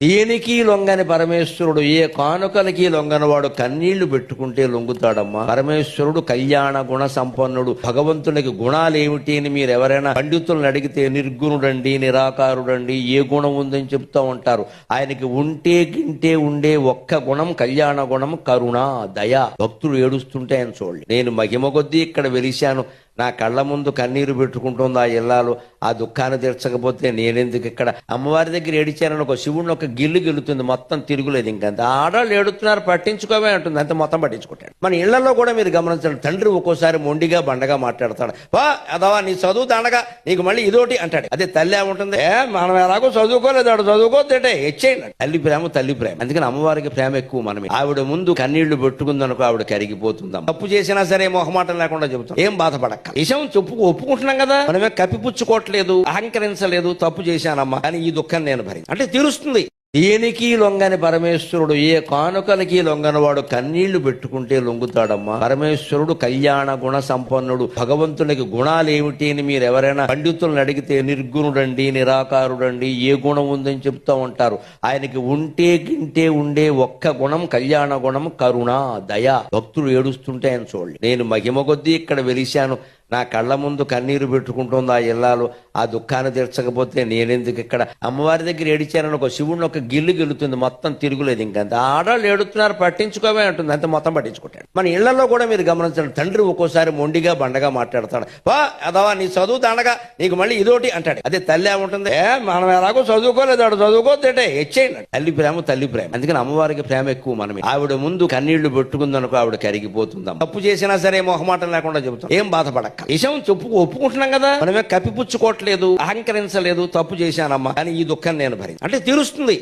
దేనికి లొంగని పరమేశ్వరుడు ఏ కానుకలకి లొంగనవాడు కన్నీళ్లు పెట్టుకుంటే లొంగుతాడమ్మా. పరమేశ్వరుడు కళ్యాణ గుణ సంపన్నుడు. భగవంతునికి గుణాలేమిటి అని మీరు ఎవరైనా పండితులను అడిగితే నిర్గుణుడండి, నిరాకారుడండి, ఏ గుణం ఉందని చెప్తా ఉంటారు. ఆయనకి ఉంటే గింటే ఉండే ఒక్క గుణం కళ్యాణ గుణం, కరుణ, దయ. భక్తులు ఏడుస్తుంటే ఆయన చూడండి. నేను మహిమ కొద్దీ ఇక్కడ వెలిశాను, నా కళ్ళ ముందు కన్నీరు పెట్టుకుంటుంది ఆ ఇల్లాలు. ఆ దుఃఖాన్ని తీర్చకపోతే నేనెందుకు ఇక్కడ? అమ్మవారి దగ్గర ఏడిచానని ఒక శివుడిని ఒక గిల్లు గెలుతుంది, మొత్తం తిరుగులేదు. ఇంకంత ఆడవాళ్ళు ఏడుతున్నారు, పట్టించుకోవే అంటుంది, అంత మొత్తం పట్టించుకుంటాడు. మన ఇళ్లలో కూడా మీరు గమనించండి, తండ్రి ఒక్కోసారి మొండిగా బండగా మాట్లాడతాడు. వా అదవా నీ చదువు దండగా, నీకు మళ్ళీ ఇదోటి అంటాడు. అదే తల్లి ఏముంటుంది, మనం ఎలాగో చదువుకోలేదు, ఆడు చదువుకోతే హెచ్చేయండి. తల్లి ప్రేమ తల్లి ప్రేమ. అందుకని అమ్మవారికి ప్రేమ ఎక్కువ. మనం ఆవిడ ముందు కన్నీళ్లు పెట్టుకుందనుకో ఆవిడ కరిగిపోతుందాం. తప్పు చేసినా సరే మొహమాటం లేకుండా చెబుతాం, ఏం బాధపడక్క. విషయం ఒప్పుకుంటున్నాం కదా, మనమే కప్పిపుచ్చుకోవట్లేదు, అహంకరించలేదు. తప్పు చేశానమ్మా, కానీ ఈ దుఃఖం నేను అంటే తీరుస్తుంది. దేనికి లొంగని పరమేశ్వరుడు ఏ కానుకలకి లొంగనవాడు కన్నీళ్లు పెట్టుకుంటే లొంగుతాడమ్మా. పరమేశ్వరుడు కళ్యాణ గుణ సంపన్నుడు. భగవంతునికి గుణాలేమిటి అని మీరు ఎవరైనా పండితులను అడిగితే నిర్గుణుడండి, నిరాకారుడండి, ఏ గుణం ఉందని చెప్తా ఉంటారు. ఆయనకి ఉంటే గింటే ఉండే ఒక్క గుణం కళ్యాణ గుణం, కరుణ, దయ. భక్తులు ఏడుస్తుంటే ఆయన చూడండి. నేను మహిమ కొద్దీ ఇక్కడ వెలిశాను, నా కళ్ళ ముందు కన్నీరు పెట్టుకుంటుంది ఆ ఇల్లాలు. ఆ దుఃఖాన్ని తీర్చకపోతే నేనెందుకు ఇక్కడ? అమ్మవారి దగ్గర ఏడిచానని ఒక శివుడిని ఒక గిల్లు గెలుతుంది, మొత్తం తిరుగులేదు. ఇంకంత ఆడవాళ్ళు ఏడుతున్నారు, పట్టించుకోవే అంటుంది, అంత మొత్తం పట్టించుకుంటాడు. మన ఇళ్లలో కూడా మీరు గమనించండి, తండ్రి ఒక్కోసారి మొండిగా బండగా మాట్లాడతాడు. వా అదవా నీ చదువు దండగా, నీకు మళ్ళీ ఇదోటి అంటాడు. అదే తల్లి ఏముంటుంది, మనం ఎలాగో చదువుకోలేదు, ఆడు చదువుకోతే హెచ్చేయండి. తల్లి ప్రేమ తల్లి ప్రేమ. అందుకని అమ్మవారికి ప్రేమ ఎక్కువ. మనం ఆవిడ ముందు కన్నీళ్లు పెట్టుకుందనుకో ఆవిడ కరిగిపోతుందాం. తప్పు చేసినా సరే మొహమాటం లేకుండా చెబుతాం, ఏం బాధపడక్క. విషయం ఒప్పుకుంటున్నాం కదా, మనమే కప్పిపుచ్చుకోవట్లేదు, అహంకరించలేదు. తప్పు చేశానమ్మా, కానీ ఈ దుఃఖం నేను అంటే తీరుస్తుంది.